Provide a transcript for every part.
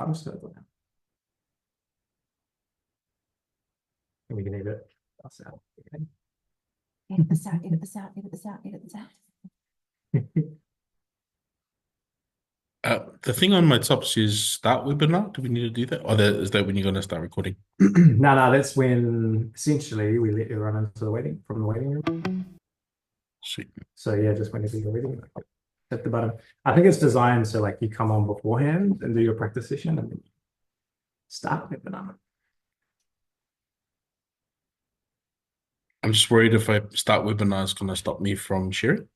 I'm just gonna go now. And we can edit us out. Okay. Edit this out, edit this out, edit this out, edit this out. The thing on my top says start webinar. Do we need to do that? Or is that when you're going to start recording? No, that's when essentially we let you run into the waiting from the waiting room. Sweet. So yeah, just whenever you're ready, hit the button. I think it's designed so like you come on beforehand and do your practice session and then start webinar. I'm just worried if I start webinar, it's going to stop me from sharing.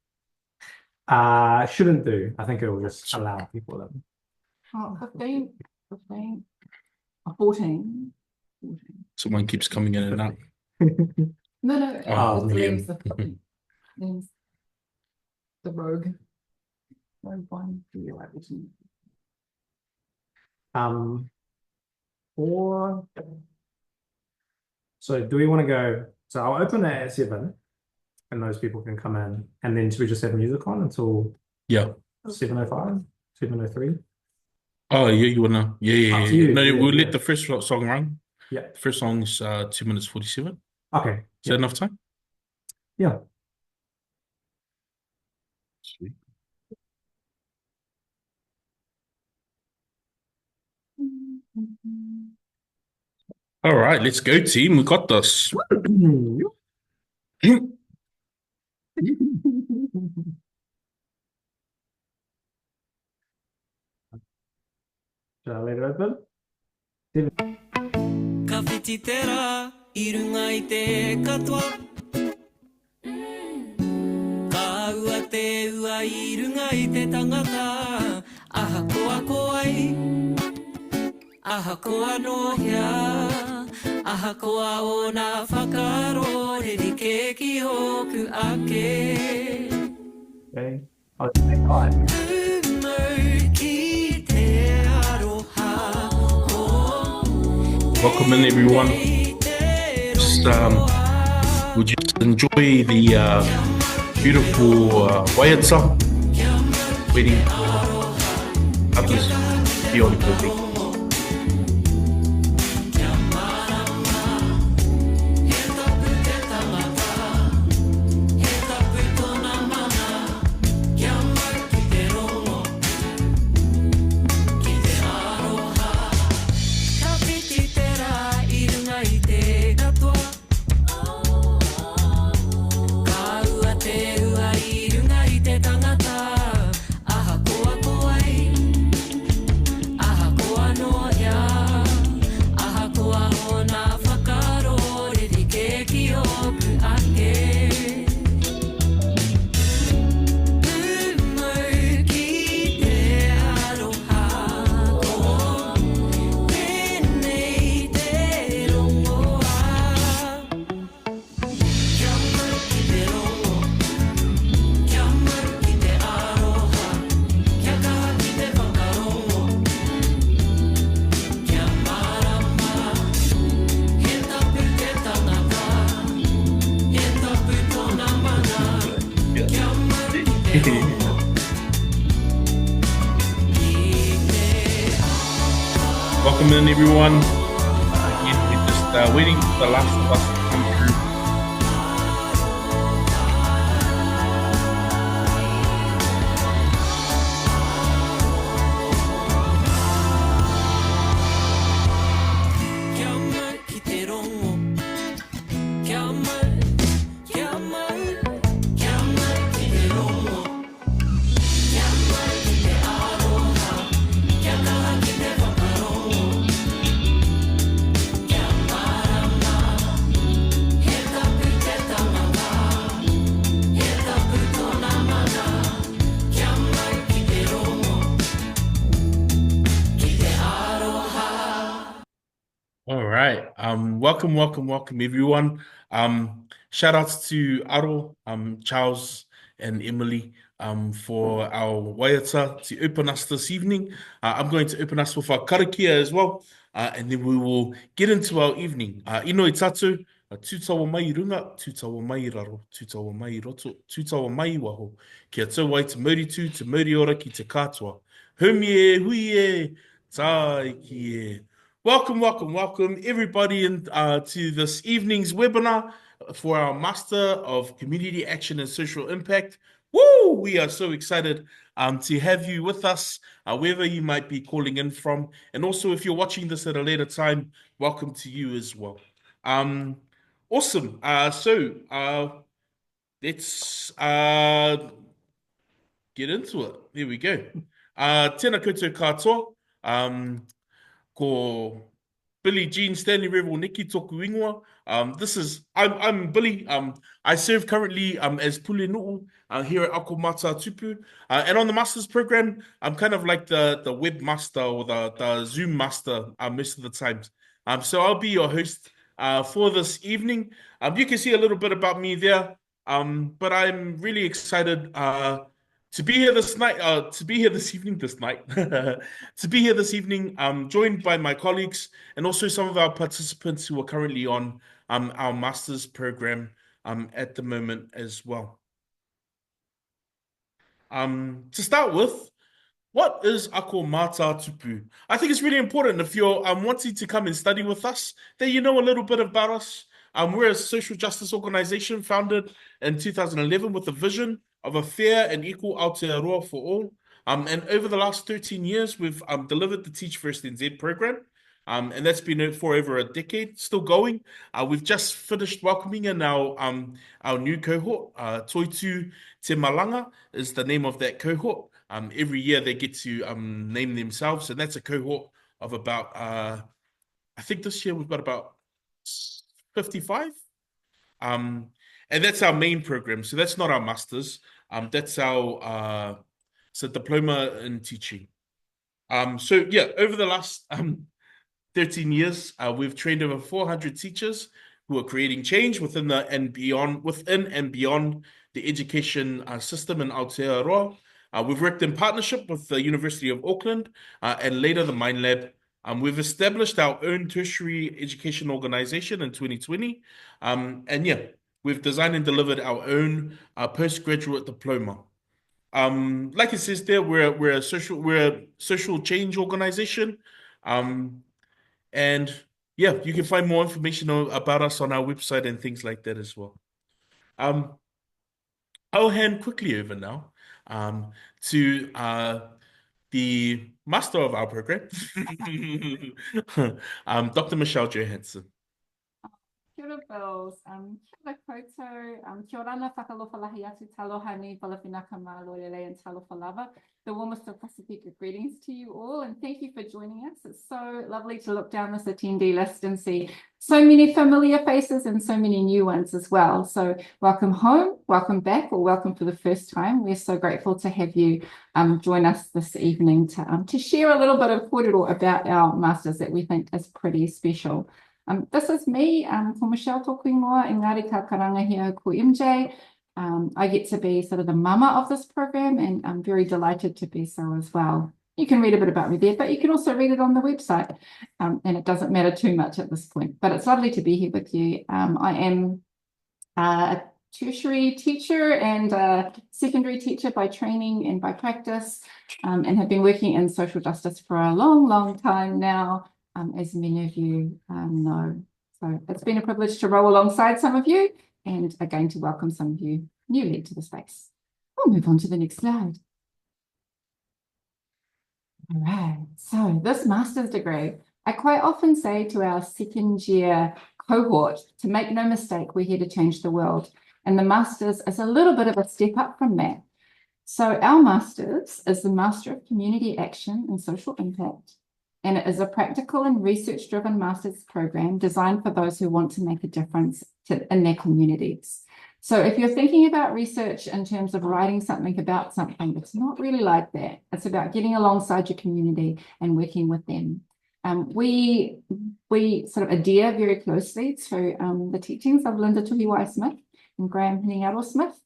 Shouldn't do. I think it will just allow people them. Oh, 15, 14. Someone keeps coming in and out. No, Oh, Liam's Liam. Liam's the rogue. Rogue one. You're right, isn't it? Or so do we want to go? So I'll open it at 7 and those people can come in. And then should we just have music on until Yeah. 7:05, 7:03? Oh, yeah, you want to? Yeah. Up to you. No, Yeah, we'll yeah. let the first song run. Yeah. The first song's 2 minutes 47. Is Okay. that enough time? Yeah. Sweet. All right, let's go, team. We got this. Shall I let it open? Ka whiti tera, I runga I te katoa. Ka ua te ua I runga I te tangata. Aha koa koai, aha koa nohia. Aha koa o nā whakaroreri ke ki hoku ake. Okay. I'll just make five. Umu ki te aroha o Welcome in, everyone. Just, would you just enjoy the beautiful waiata, waiting for others to be on the building. Welcome in, everyone. Again, we're just waiting for the last of us to come through. All right. Welcome, everyone. Shout outs to Aro, Charles, and Emily for our waiata to open us this evening. I'm going to open us with our karakia as well, and then we will get into our evening. Ino i tatu, tūtawa mai runga, tūtawa mai raro, tūtawa mai roto, tūtawa mai waho, kia tau ai te mauritu, te mauri ora ki te katoa. Humi e, hui e, Taiki. Welcome, welcome, welcome, everybody, to this evening's webinar for our Master of Community Action and Social Impact. Woo! We are so excited to have you with us, wherever you might be calling in from. And also, if you're watching this at a later time, welcome to you as well. Awesome. Let's get into it. There we go. Tēnā koutou katoa. Ko Billy Jean Stanley Rebel Nikki toku ingoa. I'm Billy. I serve currently as Pule Nu'u here at Ako Mata Tupu. And on the Masters program, I'm kind of like the webmaster or the Zoom master most of the times. So I'll be your host for this evening. You can see a little bit about me there. But I'm really excited to be here this night, to be here this evening, joined by my colleagues and also some of our participants who are currently on our master's program at the moment as well. To start with, what is Ako Mata Tupu? I think it's really important if you're wanting to come and study with us, that you know a little bit about us. We're a social justice organization founded in 2011 with a vision of a fair and equal Aotearoa for all. And over the last 13 years, we've delivered the Teach First NZ program. And that's been for over a decade, still going. We've just finished welcoming in our new cohort. Toitu Te Malanga is the name of that cohort. Every year they get to name themselves, and that's a cohort of about, I think this year we've got about 55. And that's our main program. So that's not our masters. That's our it's a diploma in teaching. So yeah, over the last 13 years, we've trained over 400 teachers who are creating change within and beyond the education system in Aotearoa. We've worked in partnership with the University of Auckland and later the Mind Lab. We've established our own tertiary education organization in 2020. And yeah, we've designed and delivered our own postgraduate diploma. Like it says there, we're a social change organization. And yeah, you can find more information about us on our website and things like that as well. I'll hand quickly over now to the master of our program, Dr. Michelle Johansson. Kia ora, Bells. Kia ora koutou. Kia orana whakalofalahi atu taloha ni walawhinaka mā lorelei and talofa lava. The warmest of Pacifica greetings to you all, and thank you for joining us. It's so lovely to look down this attendee list and see so many familiar faces and so many new ones as well. So welcome home, welcome back, or welcome for the first time. We're so grateful to have you join us this evening to share a little bit of kōrero about our masters that we think is pretty special. This is me, ko Michelle toku ingoa, engari ka karangahi ko MJ. I get to be sort of the mama of this program, and I'm very delighted to be so as well. You can read a bit about me there, but you can also read it on the website, and it doesn't matter too much at this point. But it's lovely to be here with you. I am a tertiary teacher and a secondary teacher by training and by practice, and have been working in social justice for a long, long time now, as many of you know. So it's been a privilege to roll alongside some of you, and again to welcome some of you newly to the space. We'll move on to the next slide. All right, so this master's degree, I quite often say to our second year cohort, to make no mistake, we're here to change the world. And the master's is a little bit of a step up from that. So our master's is the Master of Community Action and Social Impact. And it is a practical and research-driven master's program designed for those who want to make a difference in their communities. So if you're thinking about research in terms of writing something about something, it's not really like that. It's about getting alongside your community and working with them. We sort of adhere very closely to the teachings of Linda Tuhiwai-Smith and Graham Hiniaro-Smith,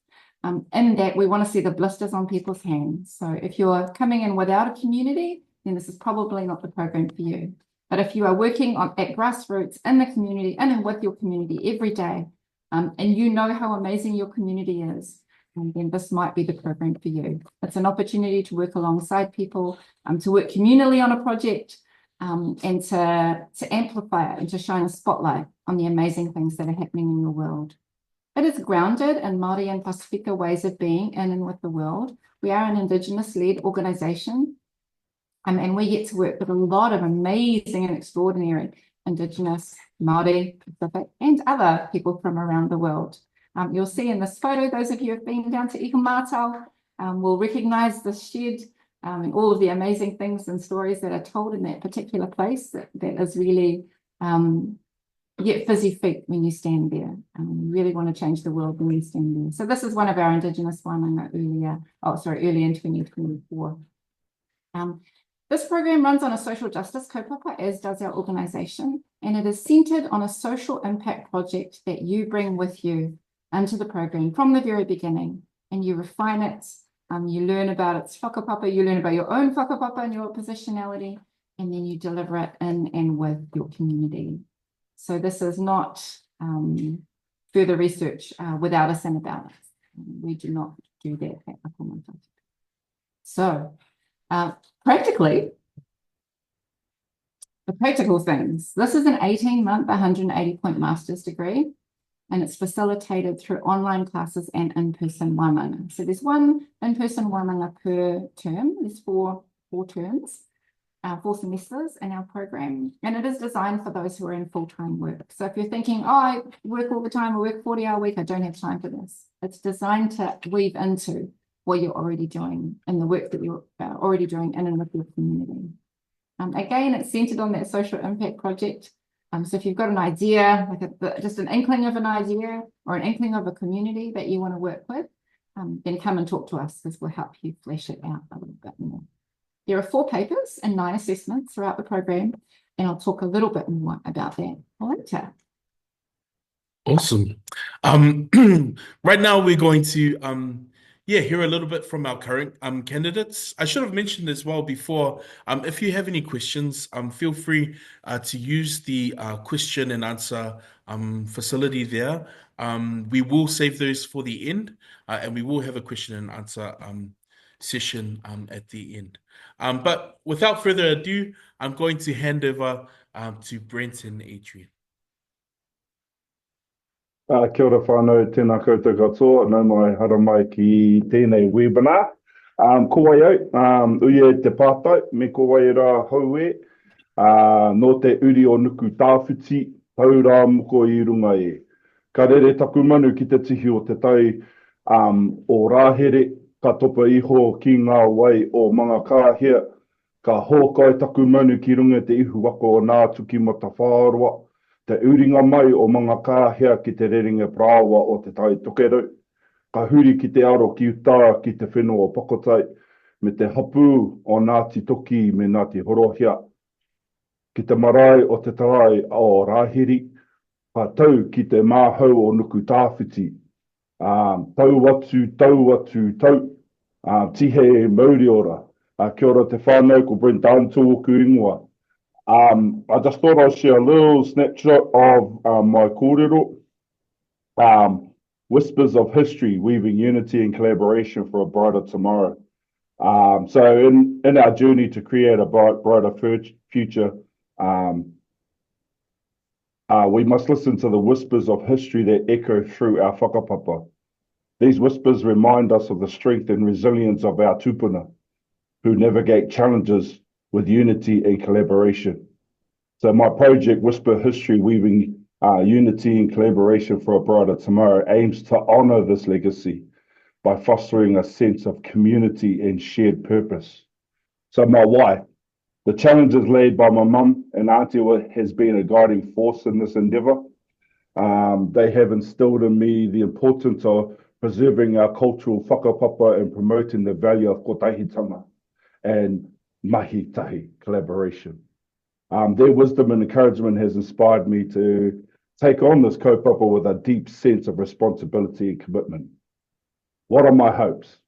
in that we want to see the blisters on people's hands. So if you're coming in without a community, then this is probably not the program for you. But if you are working at grassroots in the community and with your community every day, and you know how amazing your community is, then this might be the program for you. It's an opportunity to work alongside people, to work communally on a project, and to amplify it and to shine a spotlight on the amazing things that are happening in your world. It is grounded in Māori and Pasifika ways of being in and with the world. We are an Indigenous-led organisation, and we get to work with a lot of amazing and extraordinary Indigenous, Māori, Pacific, and other people from around the world. You'll see in this photo, those of you who have been down to Ikamātao will recognise the shed and all of the amazing things and stories that are told in that particular place. That is really, you get fuzzy feet when you stand there. You really want to change the world when you stand there. So this is one of our Indigenous wānanga early in 2024. This program runs on a social justice kaupapa, as does our organisation, and it is centred on a social impact project that you bring with you into the program from the very beginning, and you refine it, you learn about its whakapapa, you learn about your own whakapapa and your positionality, and then you deliver it in and with your community. So this is not further research without us and about us. We do not do that at Akomata. So practically, the practical things. This is an 18-month, 180-point master's degree, and it's facilitated through online classes and in-person wānanga. So there's one in-person wānanga per term. There's four terms, 4 semesters in our program, and it is designed for those who are in full-time work. So if you're thinking, oh, I work all the time, I work 40-hour week, I don't have time for this. It's designed to weave into what you're already doing and the work that you're already doing in and with your community. Again, it's centered on that social impact project. So if you've got an idea, like just an inkling of an idea or an inkling of a community that you want to work with, then come and talk to us, because we'll help you flesh it out a little bit more. There are 4 papers and 9 assessments throughout the program, and I'll talk a little bit more about that later. Awesome. Right now we're going to hear a little bit from our current candidates. I should have mentioned as well before, if you have any questions, feel free to use the question and answer facility there. We will save those for the end, and we will have a question and answer session at the end. But without further ado, I'm going to hand over to Brent and Adrian. Kia ora whānau, tēnā koutou katoa, nau mai hara mai ki tēnei webinar. Ko wai au, uia te pātau, me ko wai rā haue, no te uri o nuku tāwhiti, tau rā muko I runga e. Ka rere taku manu ki te tihi o te tau o rāhere, ka topa iho ki ngā wai o mga kāhea, ka hōkai taku manu ki runga te ihu wako o nā tuki mata whāroa, te uringa mai o mga kāhea ki te rerenga prāwa o te tai tokerau, ka huri ki te aro ki uta ki te whenua o Pakotai, me te hapu o Ngāti Toki me Ngāti Horohia, ki te marae o te tarai o Rāhiri, ka tau ki te māhau o nuku tāwhiti, tau, tihe mauri ora, kia ora te whānau ko Brent Antu ku ingoa. I just thought I'd share a little snapshot of my kōrero, Whispers of History, Weaving Unity and Collaboration for a Brighter Tomorrow. So in our journey to create a brighter future, we must listen to the whispers of history that echo through our whakapapa. These whispers remind us of the strength and resilience of our tupuna, who navigate challenges with unity and collaboration. So my project, Whisper History, Weaving Unity and Collaboration for a Brighter Tomorrow, aims to honour this legacy by fostering a sense of community and shared purpose. So my why, the challenges laid by my mum and auntie has been a guiding force in this endeavour. They have instilled in me the importance of preserving our cultural whakapapa and promoting the value of kotahitanga and mahi tahi collaboration. Their wisdom and encouragement has inspired me to take on this kaupapa with a deep sense of responsibility and commitment. What are my hopes?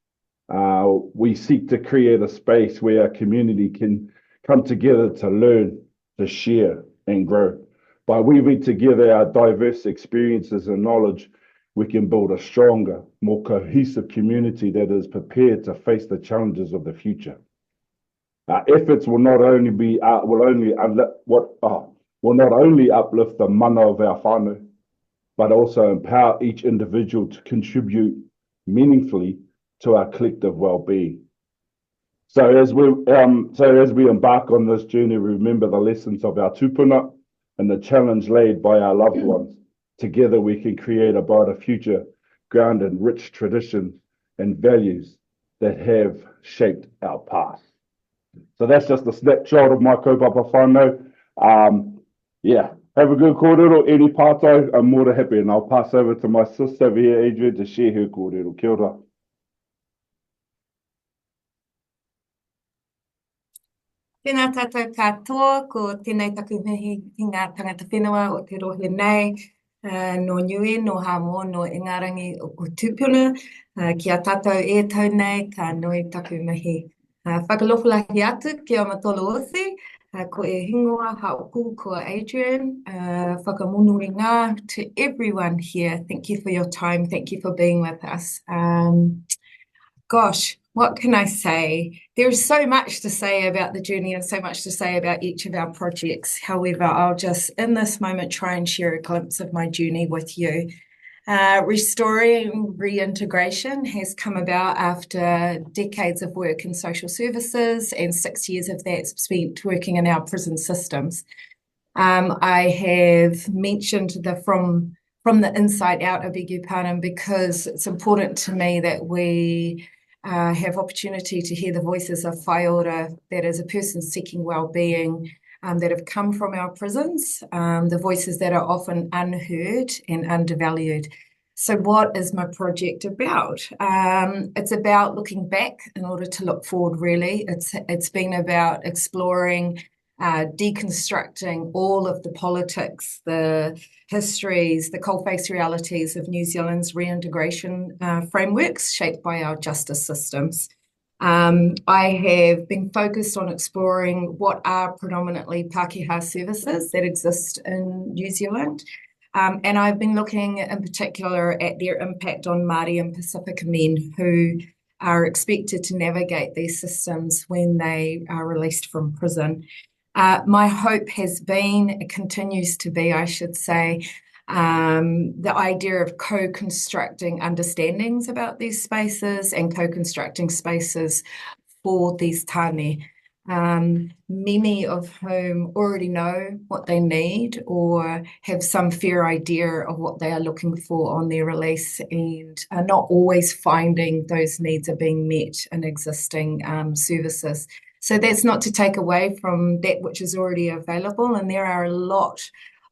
We seek to create a space where our community can come together to learn, to share and grow. By weaving together our diverse experiences and knowledge, we can build a stronger, more cohesive community that is prepared to face the challenges of the future. Our efforts will not only be will not only uplift the mana of our whānau, but also empower each individual to contribute meaningfully to our collective well-being. So as we embark on this journey, remember the lessons of our tupuna and the challenge laid by our loved ones. Together we can create a brighter future grounded in rich tradition and values that have shaped our past. So that's just a snapshot of my kaupapa whānau. Have a good kōrero, any pātai, I'm more than happy, and I'll pass over to my sister over here, Adrian, to share her kōrero. Kia ora. Tēnā tātou katoa, ko tēnei taku mihi ki ngā tangata whenua o te rohe nei, no Niue, no Hamo, no Ingarangi o tupuna, kia tātou e tau nei, ka nui taku mihi. Whakalofalahi atu ki o matolo osi, ko e hingoa haoku ko Adrian, whakamunu ngā to everyone here. Thank you for your time, thank you for being with us. Gosh, what can I say? There's so much to say about the journey and so much to say about each of our projects. However, I'll just, in this moment, try and share a glimpse of my journey with you. Restoring reintegration has come about after decades of work in social services and 6 years of that spent working in our prison systems. I have mentioned the from the inside out, I beg your pardon, because it's important to me that we have opportunity to hear the voices of whaiora, that is a person seeking well-being, that have come from our prisons, the voices that are often unheard and undervalued. So what is my project about? It's about looking back in order to look forward, really. It's been about exploring, deconstructing all of the politics, the histories, the coalface realities of New Zealand's reintegration frameworks shaped by our justice systems. I have been focused on exploring what are predominantly Pākehā services that exist in New Zealand. And I've been looking in particular at their impact on Māori and Pacifica men who are expected to navigate these systems when they are released from prison. My hope has been, it continues to be, I should say, the idea of co-constructing understandings about these spaces and co-constructing spaces for these tāne, many of whom already know what they need or have some fair idea of what they are looking for on their release and are not always finding those needs are being met in existing services. So that's not to take away from that which is already available, and there are a lot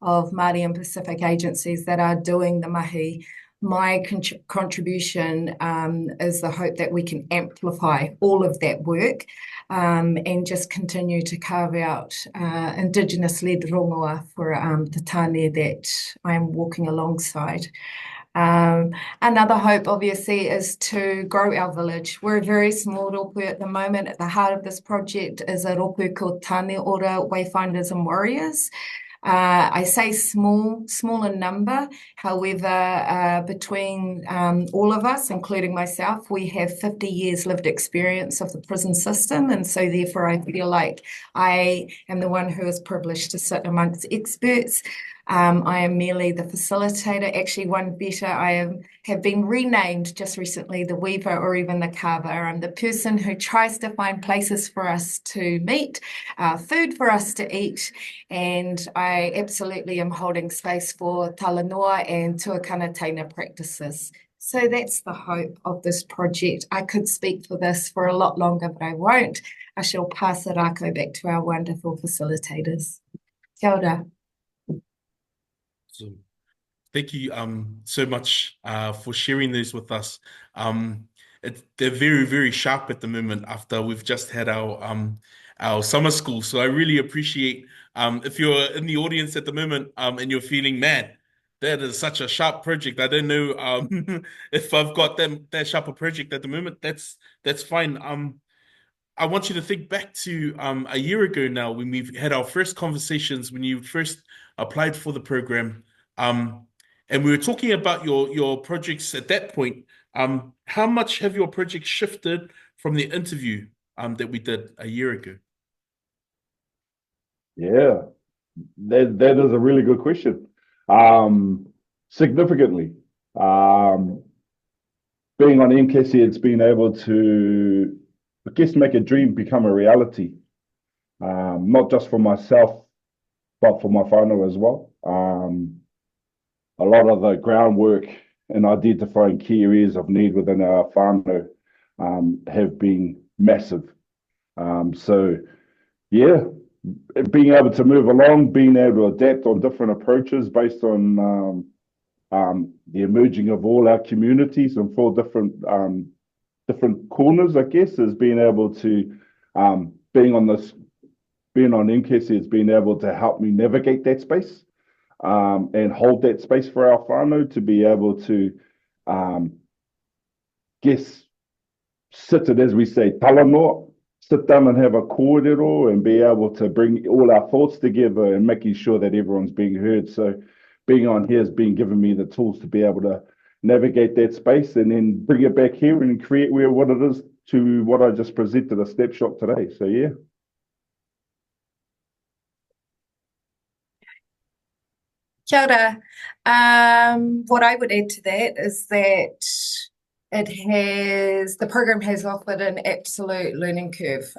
of Māori and Pacific agencies that are doing the mahi. My contribution is the hope that we can amplify all of that work and just continue to carve out Indigenous-led rongoa for the tāne that I am walking alongside. Another hope, obviously, is to grow our village. We're a very small ropu at the moment. At the heart of this project is a ropu called Tāne Ora Wayfinders and Warriors. I say small in number. However, between all of us, including myself, we have 50 years lived experience of the prison system. And so therefore, I feel like I am the one who is privileged to sit amongst experts. I am merely the facilitator. Actually, one better, have been renamed just recently the weaver or even the carver. I'm the person who tries to find places for us to meet, food for us to eat, and I absolutely am holding space for talanoa and tuakana taina practices. So that's the hope of this project. I could speak for this for a lot longer, but I won't. I shall pass the rako back to our wonderful facilitators. Kia ora. So, thank you so much for sharing those with us. They're very, very sharp at the moment after we've just had our summer school. So I really appreciate if you're in the audience at the moment and you're feeling, man, that is such a sharp project. I don't know if I've got that sharper project at the moment. That's fine. I want you to think back to a year ago now when we've had our first conversations, when you first applied for the program. And And we were talking about your projects at that point. How much have your projects shifted from the interview that we did a year ago? Yeah, that is a really good question. Significantly. Being on MCASI, it's been able to, I guess, make a dream become a reality. Not just for myself, but for my whānau as well. A lot of the groundwork and identifying key areas of need within our whānau have been massive. So, yeah, being able to move along, being able to adapt on different approaches based on the emerging of all our communities and 4 different corners, I guess, is being able to being on MCASI, it's been able to help me navigate that space and hold that space for our whānau to be able to guess sit it, as we say, talanoa, sit down and have a kōrero and be able to bring all our thoughts together and making sure that everyone's being heard. So being on here has been giving me the tools to be able to navigate that space and then bring it back here and create what it is to what I just presented a snapshot today. So yeah. Kia ora. What I would add to that is that the program has offered an absolute learning curve.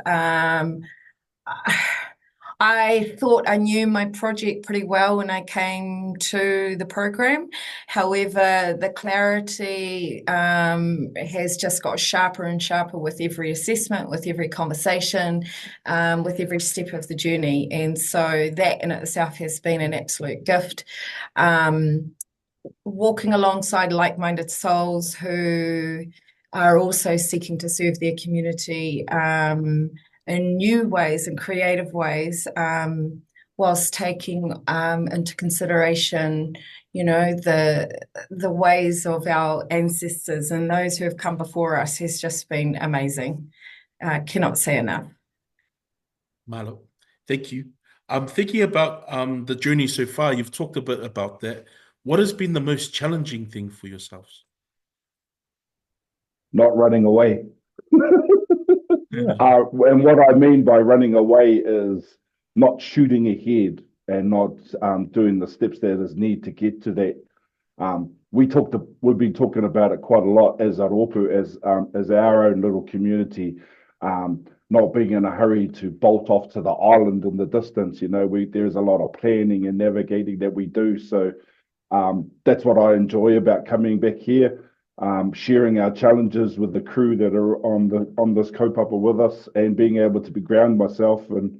I thought I knew my project pretty well when I came to the program. However, the clarity has just got sharper and sharper with every assessment, with every conversation, with every step of the journey. And so that in itself has been an absolute gift. Walking alongside like-minded souls who are also seeking to serve their community in new ways and creative ways, whilst taking into consideration, the ways of our ancestors and those who have come before us has just been amazing. Cannot say enough. Malo, thank you. Thinking about the journey so far, you've talked a bit about that. What has been the most challenging thing for yourselves? Not running away. And what I mean by running away is not shooting ahead and not doing the steps that is need to get to that. We've been talking about it quite a lot as Aropu, as our own little community, not being in a hurry to bolt off to the island in the distance. There's a lot of planning and navigating that we do. So that's what I enjoy about coming back here. Sharing our challenges with the crew that are on this kaupapa with us, and being able to be ground myself and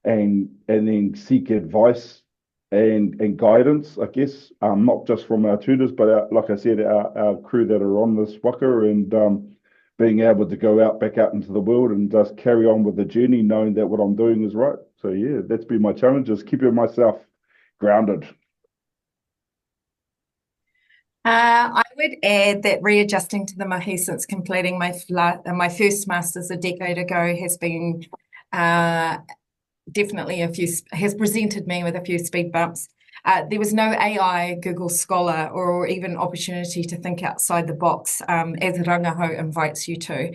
then seek advice and guidance, I guess, not just from our tutors, but like I said, our crew that are on this waka, and being able to go back out into the world and just carry on with the journey, knowing that what I'm doing is right. So yeah, that's been my challenge, is keeping myself grounded. I would add that readjusting to the mahi since completing my first master's a decade ago has been definitely has presented me with a few speed bumps. There was no AI, Google Scholar, or even opportunity to think outside the box, as Rangahau invites you to.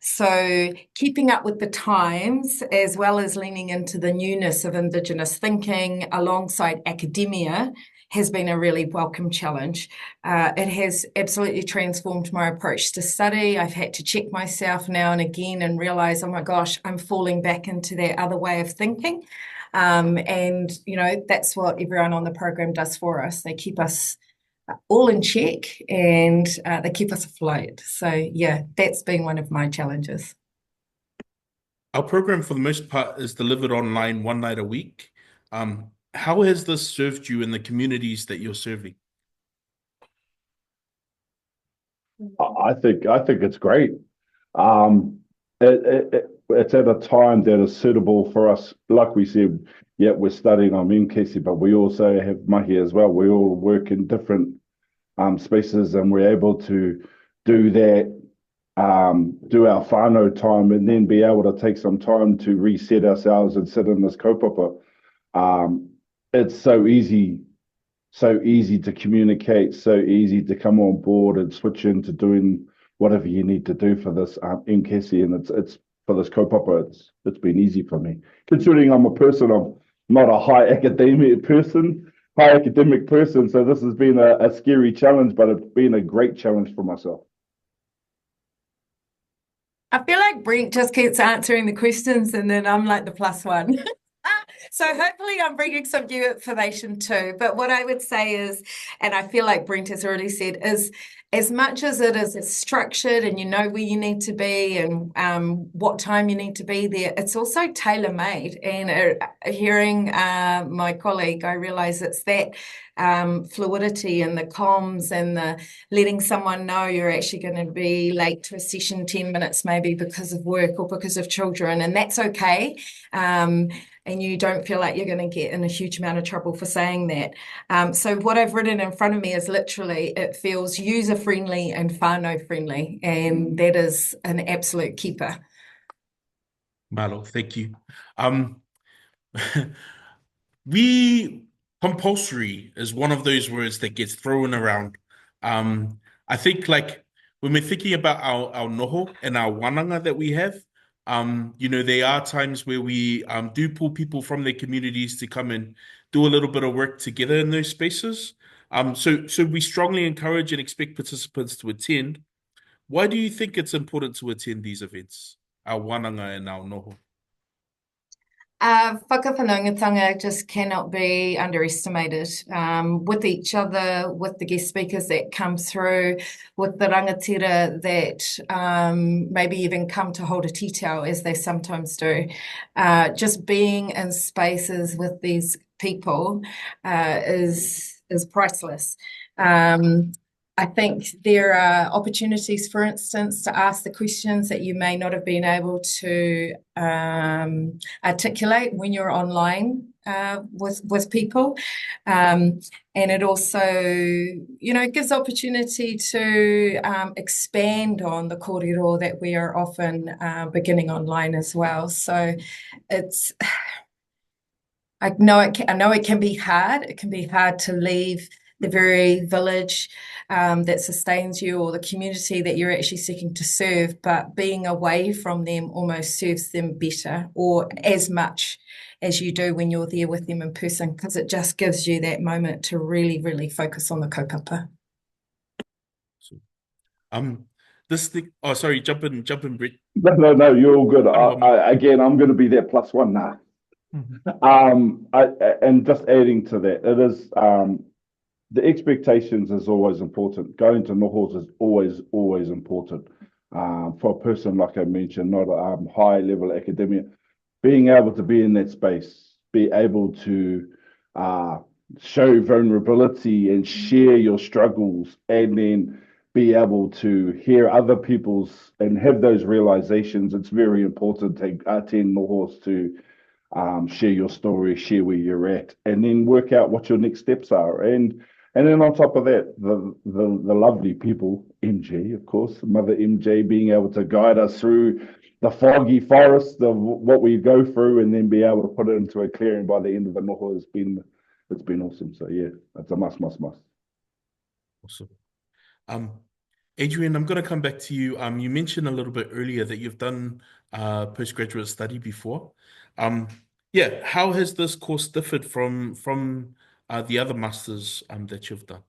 So keeping up with the times, as well as leaning into the newness of Indigenous thinking alongside academia, has been a really welcome challenge. It has absolutely transformed my approach to study. I've had to check myself now and again and realize, oh my gosh, I'm falling back into that other way of thinking. And, that's what everyone on the program does for us. They keep us all in check, and they keep us afloat. So, yeah, that's been one of my challenges. Our program, for the most part, is delivered online one night a week. How has this served you in the communities that you're serving? I think it's great. It's at a time that is suitable for us. Like we said, yeah, we're studying on MCASI, but we also have mahi as well. We all work in different spaces, and we're able to do that, do our whānau time, and then be able to take some time to reset ourselves and sit in this kaupapa. It's so easy so easy to communicate, so easy to come on board and switch into doing whatever you need to do for this MCASI, and it's for this kaupapa. It's been easy for me, considering I'm not a high academic person, so this has been a scary challenge, but it's been a great challenge for myself. I feel like Brent just keeps answering the questions and then I'm like the plus one. So hopefully I'm bringing some new information too. But what I would say is, and I feel like Brent has already said, is as much as it is structured and you know where you need to be and what time you need to be there, it's also tailor-made. And hearing my colleague, I realize it's that fluidity and the comms and the letting someone know you're actually going to be late to a session 10 minutes maybe because of work or because of children, and that's okay. And you don't feel like you're going to get in a huge amount of trouble for saying that. So what I've written in front of me is literally, it feels user-friendly and whānau-friendly, and that is an absolute keeper. Malo, thank you. Compulsory is one of those words that gets thrown around. I think like when we're thinking about our noho and our wananga that we have, there are times where we do pull people from their communities to come and do a little bit of work together in those spaces. So we strongly encourage and expect participants to attend. Why do you think it's important to attend these events, our wananga and our noho? Whakawhanaungatanga just cannot be underestimated. With each other, with the guest speakers that come through, with the rangatira that maybe even come to hold a titao as they sometimes do. Just being in spaces with these people is priceless. I think there are opportunities, for instance, to ask the questions that you may not have been able to articulate when you're online with people. And it also, gives opportunity to expand on the kōrero that we are often beginning online as well. So I know it can be hard. It can be hard to leave the very village that sustains you or the community that you're actually seeking to serve, but being away from them almost serves them better or as much as you do when you're there with them in person, because it just gives you that moment to really, really focus on the kaupapa. Sorry, jump in, Brett. No, you're all good. I'm going to be that plus one now. And just adding to that, it is the expectations is always important. Going to nohos is always important. For a person, like I mentioned, not a high level academia, being able to be in that space, be able to show vulnerability and share your struggles, and then be able to hear other people's and have those realizations. It's very important to attend nohos to share your story, share where you're at, and then work out what your next steps are. And then on top of that, the lovely people, MJ, of course, Mother MJ, being able to guide us through the foggy forest of what we go through, and then be able to put it into a clearing by the end of the noho it's been awesome. So yeah, it's a must. Awesome. Adrian, I'm going to come back to you. You mentioned a little bit earlier that you've done postgraduate study before. How has this course differed from the other masters that you've done?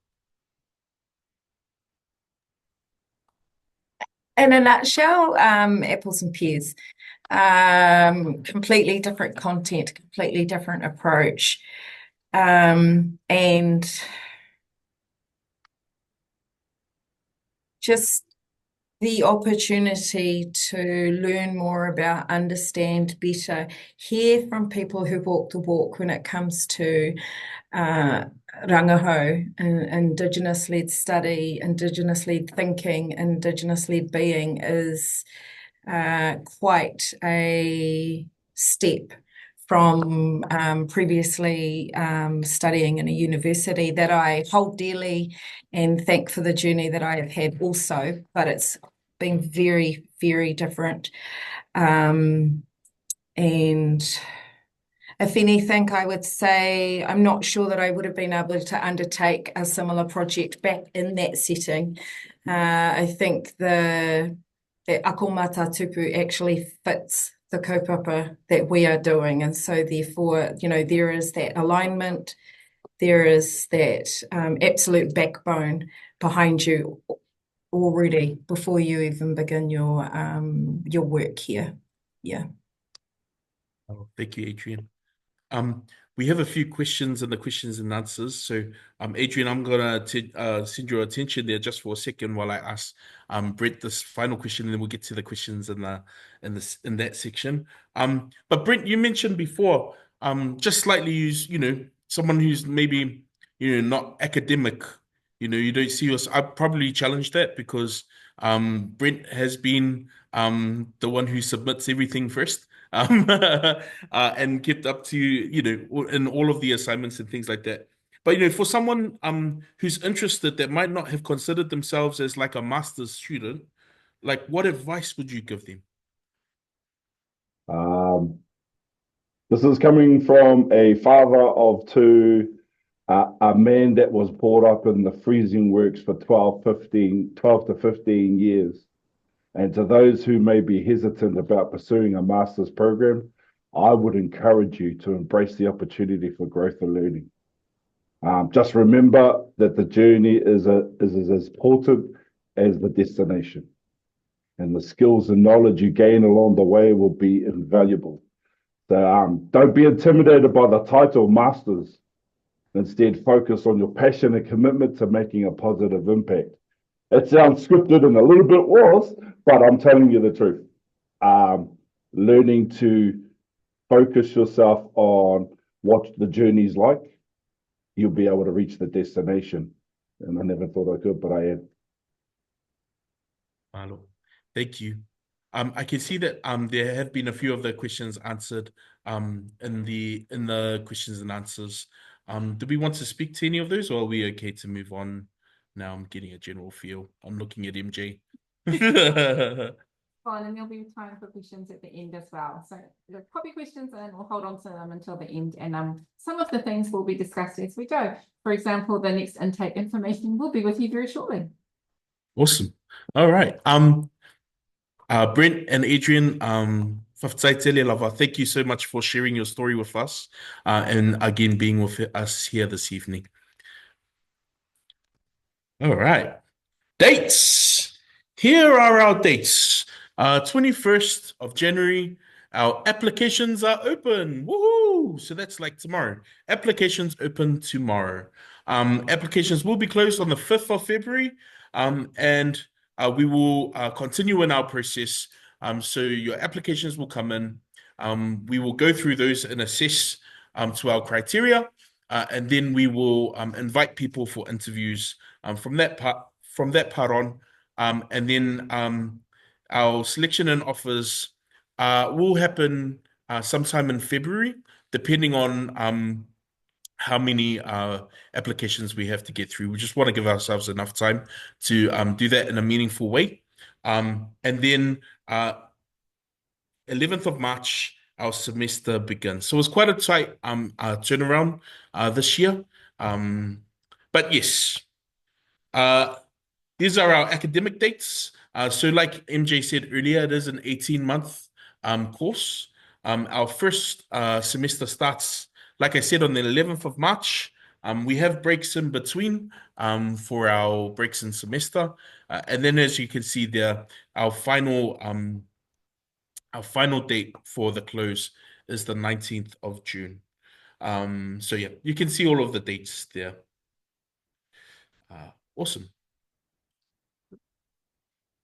In a nutshell, apples and pears. Completely different content, completely different approach. And just the opportunity to learn more about, understand better, hear from people who walk the walk when it comes to rangahau and Indigenous-led study, Indigenous-led thinking, Indigenous-led being is quite a step from previously studying in a university that I hold dearly and thank for the journey that I have had also, but it's been very, very different. And If anything, I would say I'm not sure that I would have been able to undertake a similar project back in that setting. I think the akomata tupu actually fits the kaupapa that we are doing. And so therefore, there is that alignment, there is that absolute backbone behind you already before you even begin your work here. Yeah. Oh, thank you, Adrian. We have a few questions in the questions and answers. So, Adrian, I'm gonna send your attention there just for a second while I ask Brent this final question, and then we'll get to the questions in that section. But Brent, you mentioned before, just slightly use, someone who's maybe, not academic, you don't see us. I probably challenge that because Brent has been the one who submits everything first. And kept up to, in all of the assignments and things like that. But, for someone who's interested that might not have considered themselves as like a master's student, like what advice would you give them? This is coming from a father of two, a man that was brought up in the freezing works for 12 to 15 years. And to those who may be hesitant about pursuing a master's program, I would encourage you to embrace the opportunity for growth and learning. Just remember that the journey is as important as the destination. And the skills and knowledge you gain along the way will be invaluable. So don't be intimidated by the title master's. Instead, focus on your passion and commitment to making a positive impact. It sounds scripted and a little bit was, but I'm telling you the truth. Learning to focus yourself on what the journey's like, you'll be able to reach the destination. And I never thought I could, but I am. Malo, thank you. I can see that there have been a few of the questions answered in the questions and answers. Do we want to speak to any of those, or are we okay to move on? Now I'm getting a general feel. I'm looking at MJ. Fine, and there'll be time for questions at the end as well. So pop your questions in, we'll hold on to them until the end. And some of the things will be discussed as we go. For example, the next intake information will be with you very shortly. Awesome. All right. Brent and Adrian, Whawhataitele lava, thank you so much for sharing your story with us, and again being with us here this evening. All right. Dates. Here are our dates. 21st of January, our applications are open. Woohoo! So that's like tomorrow. Applications open tomorrow. Applications will be closed on the 5th of February, and we will continue in our process. So your applications will come in. We will go through those and assess to our criteria, and then we will invite people for interviews from that part on. And then our selection and offers will happen sometime in February, depending on how many applications we have to get through. We just want to give ourselves enough time to do that in a meaningful way. And then 11th of March, our semester begins. So it's quite a tight turnaround this year. But yes, these are our academic dates. So like MJ said earlier, it is an 18-month course. Our first semester starts, like I said, on the 11th of March. We have breaks in between for our breaks in semester. And then as you can see there, our final date for the close is the 19th of June. So yeah, you can see all of the dates there. Awesome.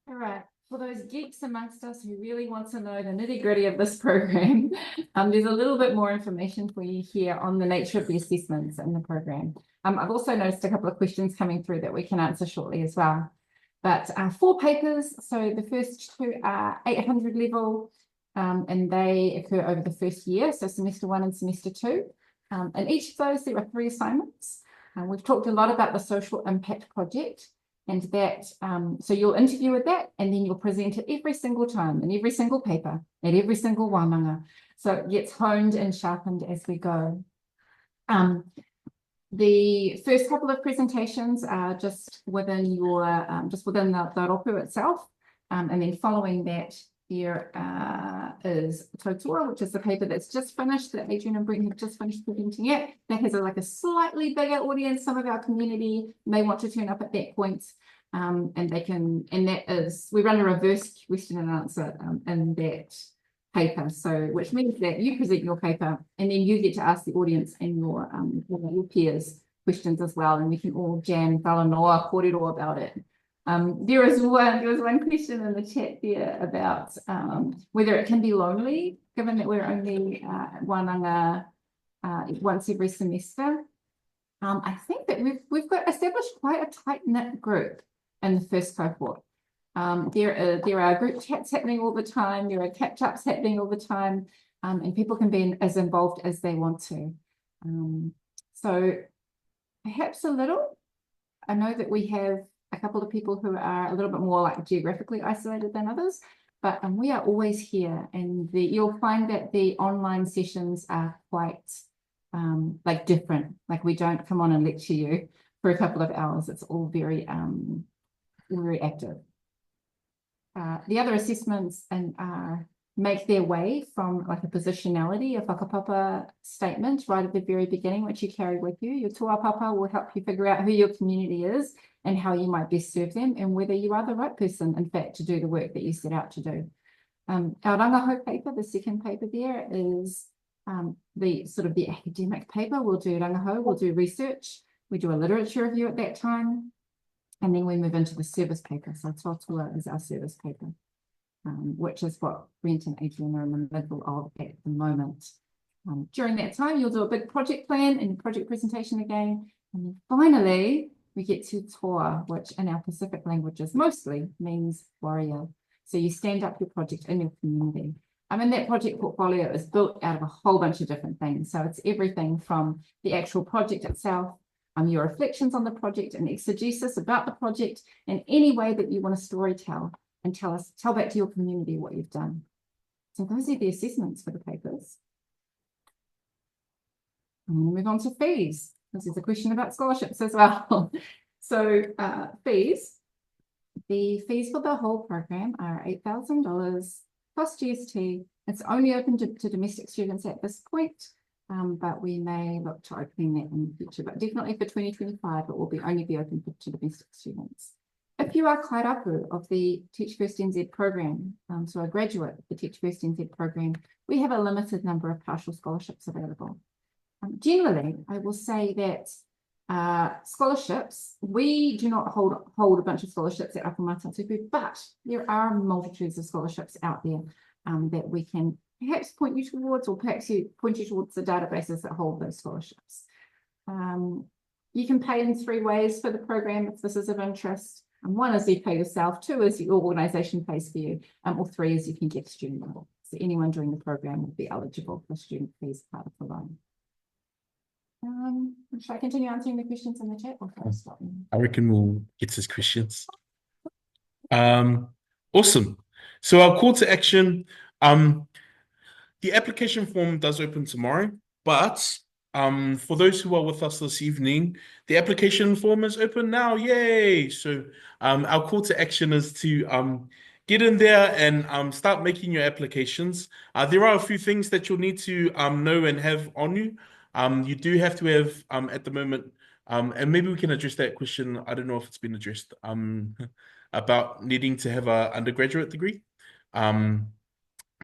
All right. For those geeks amongst us who really want to know the nitty-gritty of this program, there's a little bit more information for you here on the nature of the assessments in the program. I've also noticed a couple of questions coming through that we can answer shortly as well. But 4 papers, so the first 2 are 800 level, and they occur over the first year, so semester 1 and semester 2. In each of those, there are 3 assignments. We've talked a lot about the social impact project. And that, so you'll interview with that, and then you'll present it every single time in every single paper, at every single wānanga. So it gets honed and sharpened as we go. The first couple of presentations are just within your, the rōpū itself. And then following that, there is Tautua, which is the paper that's just finished, that Adrian and Brent have just finished presenting it. That has like a slightly bigger audience. Some of our community may want to turn up at that point. And they can, and that is, we run a reverse question and answer in that paper. So, which means that you present your paper and then you get to ask the audience and your peers questions as well. And we can all jam whalanoa kōrero about it. There was one question in the chat there about whether it can be lonely, given that we're only wānanga once every semester. I think that we've got established quite a tight-knit group in the first cohort. There are group chats happening all the time, there are catch-ups happening all the time, and people can be as involved as they want to. So perhaps a little. I know that we have a couple of people who are a little bit more like geographically isolated than others, but we are always here, and you'll find that the online sessions are quite like different. Like we don't come on and lecture you for a couple of hours. It's all very very active. The other assessments make their way from like a positionality, a whakapapa statement right at the very beginning, which you carry with you. Your tuapapa will help you figure out who your community is and how you might best serve them, and whether you are the right person, in fact, to do the work that you set out to do. Our rangaho paper, the second paper there, is the sort of the academic paper. We'll do rangaho, we'll do research, we do a literature review at that time, and then we move into the service paper. So Totua is our service paper, which is what Brent and Adrian are in the middle of at the moment. During that time, you'll do a big project plan and project presentation again. And then finally, we get to toa, which in our Pacific languages mostly means warrior. So you stand up your project in your community. And that project portfolio is built out of a whole bunch of different things. So it's everything from the actual project itself, your reflections on the project and exegesis about the project, and any way that you want to storytell and tell back to your community what you've done. So those are the assessments for the papers. I'm going to move on to fees. This is a question about scholarships as well. So fees. The fees for the whole program are $8,000 plus GST. It's only open to domestic students at this point, but we may look to opening that in the future. But definitely for 2025, it will only be open to domestic students. If you are kairapu of the Teach First NZ program, so a graduate of the Teach First NZ program, we have a limited number of partial scholarships available. Generally, I will say that scholarships, we do not hold a bunch of scholarships at Akamata, but there are multitudes of scholarships out there that we can perhaps point you towards, or perhaps point you towards the databases that hold those scholarships. You can pay in 3 ways for the program if this is of interest. And 1 is you pay yourself, 2 is your organisation pays for you, or 3 is you can get student level. So anyone doing the program will be eligible for student fees part of the loan. Should I continue answering the questions in the chat, or can I stop? I reckon we'll get to his questions. Awesome. So our call to action, the application form does open tomorrow, but for those who are with us this evening, the application form is open now. Yay! So our call to action is to get in there and start making your applications. There are a few things that you'll need to know and have on you. You do have to have at the moment, and maybe we can address that question. I don't know if it's been addressed about needing to have an undergraduate degree.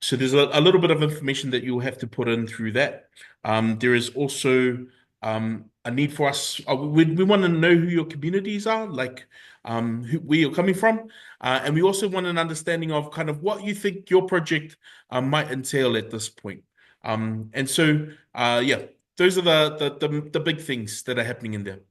So there's a little bit of information that you'll have to put in through that. There is also a need for us. We want to know who your communities are, like where you're coming from, and we also want an understanding of kind of what you think your project might entail at this point. And so, yeah. Those are the big things that are happening in there.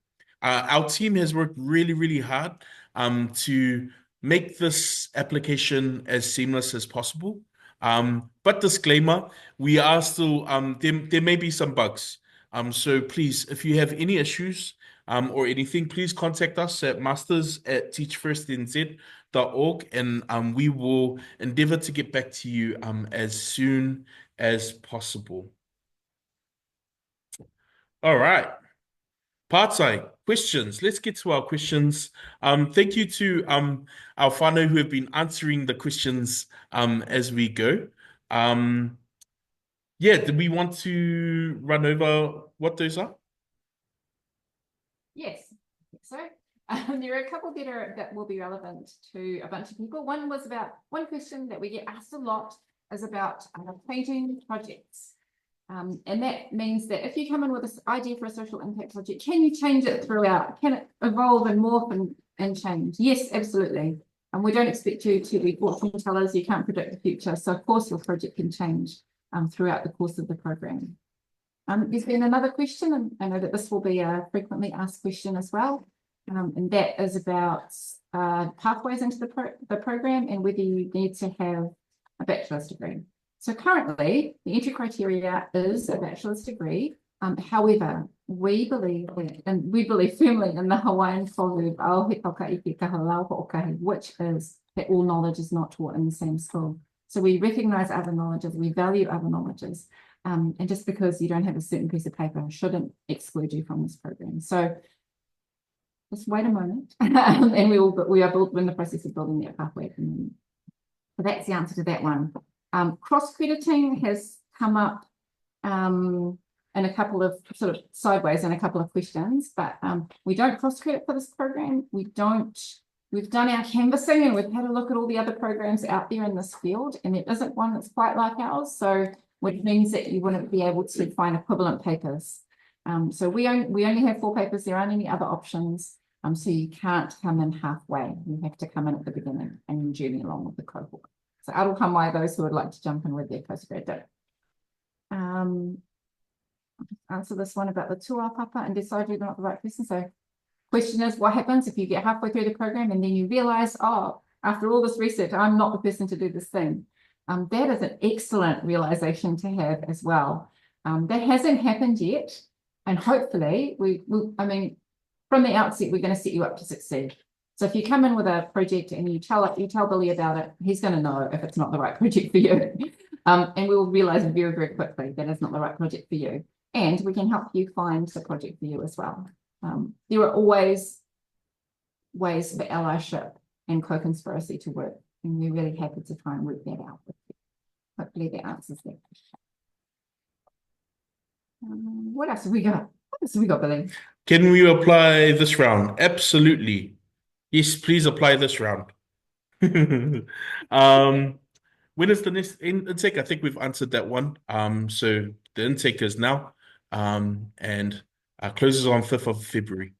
Our team has worked really, really hard to make this application as seamless as possible. But disclaimer, we are still, there may be some bugs. So please, if you have any issues, or anything, please contact us at masters@teachfirstnz.org, and we will endeavor to get back to you as soon as possible. All right. Partai, questions. Let's get to our questions. Thank you to our whānau who have been answering the questions as we go. Yeah, do we want to run over what those are? Yes, I think so. There are a couple that will be relevant to a bunch of people. One question that we get asked a lot is about painting projects. And that means that if you come in with this idea for a social impact project, can you change it throughout? Can it evolve and morph and change? Yes, absolutely. And we don't expect you to be fortune tellers. You can't predict the future. So of course your project can change throughout the course of the program. There's been another question, and I know that this will be a frequently asked question as well. And that is about pathways into the program and whether you need to have a bachelor's degree. So currently, the entry criteria is a bachelor's degree. However, we believe firmly in the Hawaiian proverb, "Aohe toka ike ka halau ho'okahi," which is that all knowledge is not taught in the same school. So we recognize other knowledges, we value other knowledges. And just because you don't have a certain piece of paper shouldn't exclude you from this program. So just wait a moment, and we are in the process of building that pathway at the moment. So that's the answer to that one. Cross-crediting has come up in a couple of sort of sideways in a couple of questions, but we don't cross-credit for this program. We've done our canvassing and we've had a look at all the other programs out there in this field, and there isn't one that's quite like ours. So which means that you wouldn't be able to find equivalent papers. So we only have 4 papers. There aren't any other options. So you can't come in halfway. You have to come in at the beginning and journey along with the cohort. So aroha mai those who would like to jump in with their postgrad dip. I'll just answer this one about the tuapapa and decide you're not the right person. So question is, what happens if you get halfway through the program and then you realize, oh, after all this research, I'm not the person to do this thing. That is an excellent realization to have as well. That hasn't happened yet. And hopefully, I mean, from the outset, we're going to set you up to succeed. So if you come in with a project and you tell Billy about it, he's going to know if it's not the right project for you. And we will realize very, very quickly that it's not the right project for you. And we can help you find the project for you as well. There are always ways for allyship and co-conspiracy to work. And we're really happy to try and work that out with you. Hopefully that answers that question. What else have we got? What else have we got, Billy? Can we apply this round? Absolutely. Yes, please apply this round. When is the next intake? I think we've answered that one. So the intake is now, and closes on 5th of February.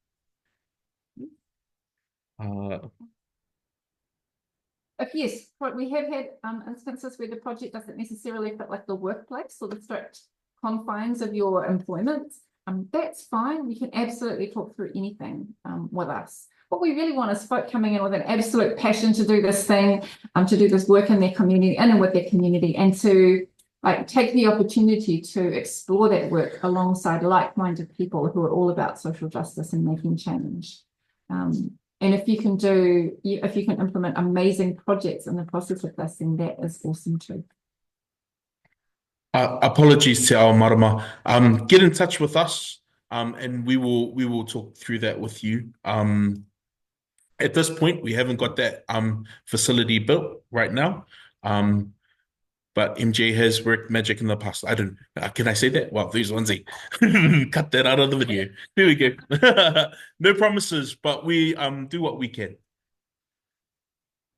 Yes, but we have had instances where the project doesn't necessarily fit like the workplace or the strict confines of your employment. That's fine. We can absolutely talk through anything with us. What we really want is folk coming in with an absolute passion to do this thing, to do this work in their community and with their community, and to take the opportunity to explore that work alongside like-minded people who are all about social justice and making change. And if you can implement amazing projects in the process of this, then that is awesome too. Apologies to our marama. Get in touch with us, and we will talk through that with you. At this point, we haven't got that facility built right now. But MJ has worked magic in the past. I don't can I say that? Well, there's Lindsay. Cut that out of the video. There we go. No promises, but we do what we can.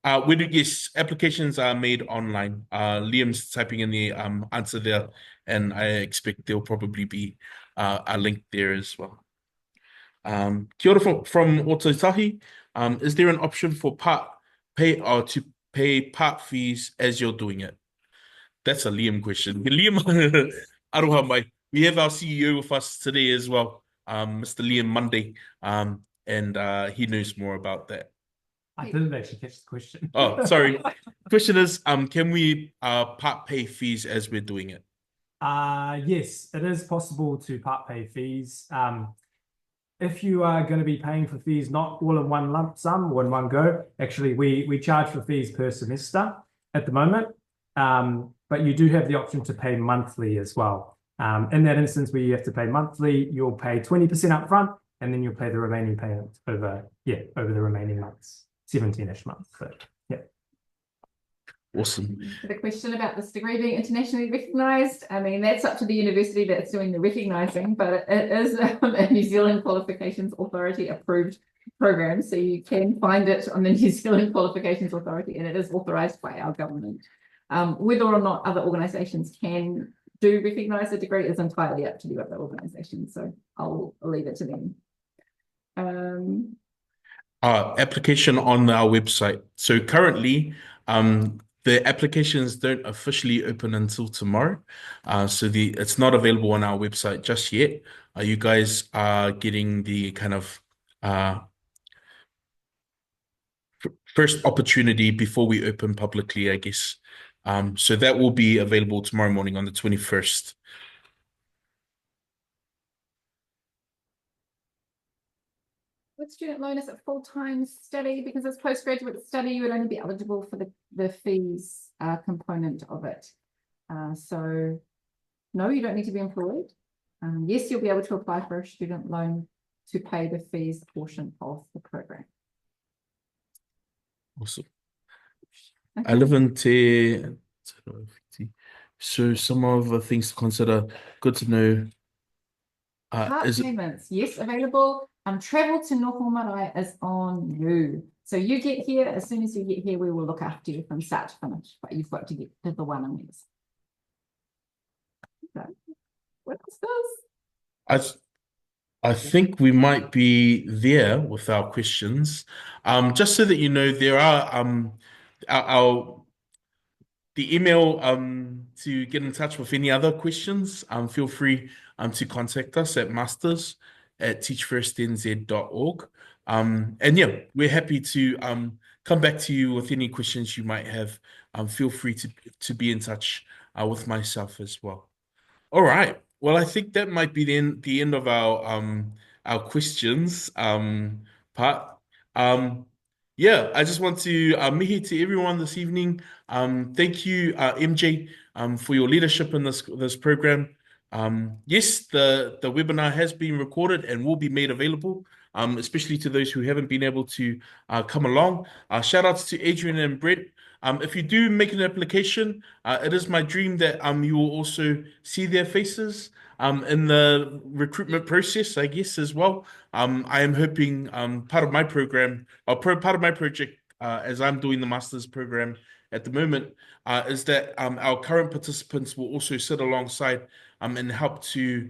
Yes, applications are made online. Liam's typing in the answer there, and I expect there'll probably be a link there as well. Kia ora from Otautahi. Is there an option for to pay part fees as you're doing it? That's a Liam question. Liam, aroha mai. We have our CEO with us today as well, Mr. Liam Monday, and he knows more about that. I didn't actually catch the question. Oh, sorry. Question is, can we part pay fees as we're doing it? if you are going to be paying for fees not all in one lump sum or in one go, actually we charge for fees per semester at the moment, but you do have the option to pay monthly as well. In that instance where you have to pay monthly, you'll pay 20% upfront, and then you'll pay the remaining payment over the remaining months, 17-ish months. So yeah. Awesome. The question about this degree being internationally recognised, I mean, that's up to the university that's doing the recognising, but it is a New Zealand Qualifications Authority approved program. So you can find it on the New Zealand Qualifications Authority, and it is authorised by our government. Whether or not other organisations can do recognise the degree is entirely up to the other organisations. So I'll leave it to them. Application on our website. So currently, the applications don't officially open until tomorrow. So it's not available on our website just yet. You guys are getting the kind of first opportunity before we open publicly, I guess. So that will be available tomorrow morning on the 21st. With student loan, is it full-time study? Because it's postgraduate study, you would only be eligible for the fees component of it. So no, you don't need to be employed. Yes, you'll be able to apply for a student loan to pay the fees portion of the program. Awesome. Okay. I live in Te. So some of the things to consider. Good to know. Part Is it payments, yes, available. Travel to Noho Marae is on you. So you get here, as soon as you get here, we will look after you from start to finish, but you've got to get to the Wanamis. Okay. What else does? I think we might be there with our questions. Just so that you know, there are the email to get in touch with any other questions. Feel free to contact us at masters@teachfirstnz.org. And yeah, we're happy to come back to you with any questions you might have. Feel free to be in touch with myself as well. All right. Well, I think that might be the end of our questions part. Yeah, I just want to mihi to everyone this evening. Thank you, MJ, for your leadership in this program. Yes, the webinar has been recorded and will be made available, especially to those who haven't been able to come along. Shout outs to Adrian and Brett. If you do make an application, it is my dream that you will also see their faces in the recruitment process, I guess, as well. I am hoping part of my program, or part of my project, as I'm doing the master's program at the moment, is that our current participants will also sit alongside and help to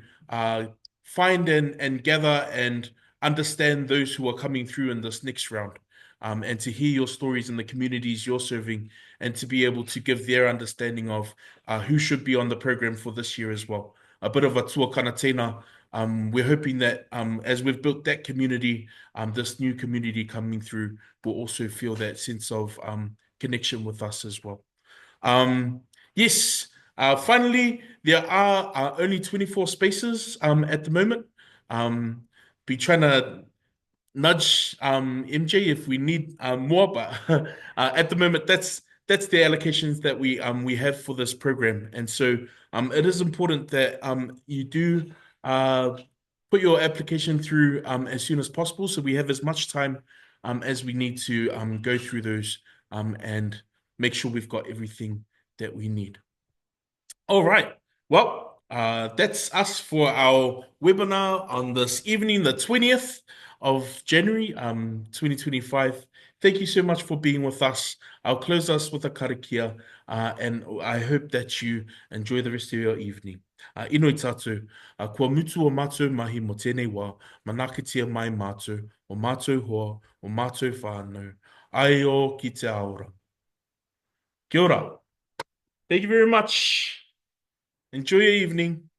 find and gather and understand those who are coming through in this next round. And to hear your stories in the communities you're serving, and to be able to give their understanding of who should be on the program for this year as well. A bit of a tuakana tēnā. We're hoping that as we've built that community, this new community coming through will also feel that sense of connection with us as well. Yes, finally, there are only 24 spaces at the moment. Be trying to nudge MJ if we need more, but at the moment that's the allocations that we have for this program. And so it is important that you do put your application through as soon as possible, so we have as much time as we need to go through those and make sure we've got everything that we need. All right, well, that's us for our webinar on this evening, the 20th of January 2025. Thank you so much for being with us. I'll close us with a karakia, and I hope that you enjoy the rest of your evening. Inoi tātou, kua mutu o mātou mahi mo tēnei wā, manakitia mai mātou, o mātou hoa, o mātou whānau, ai o ki te aora. Kia ora. Thank you very much. Enjoy your evening.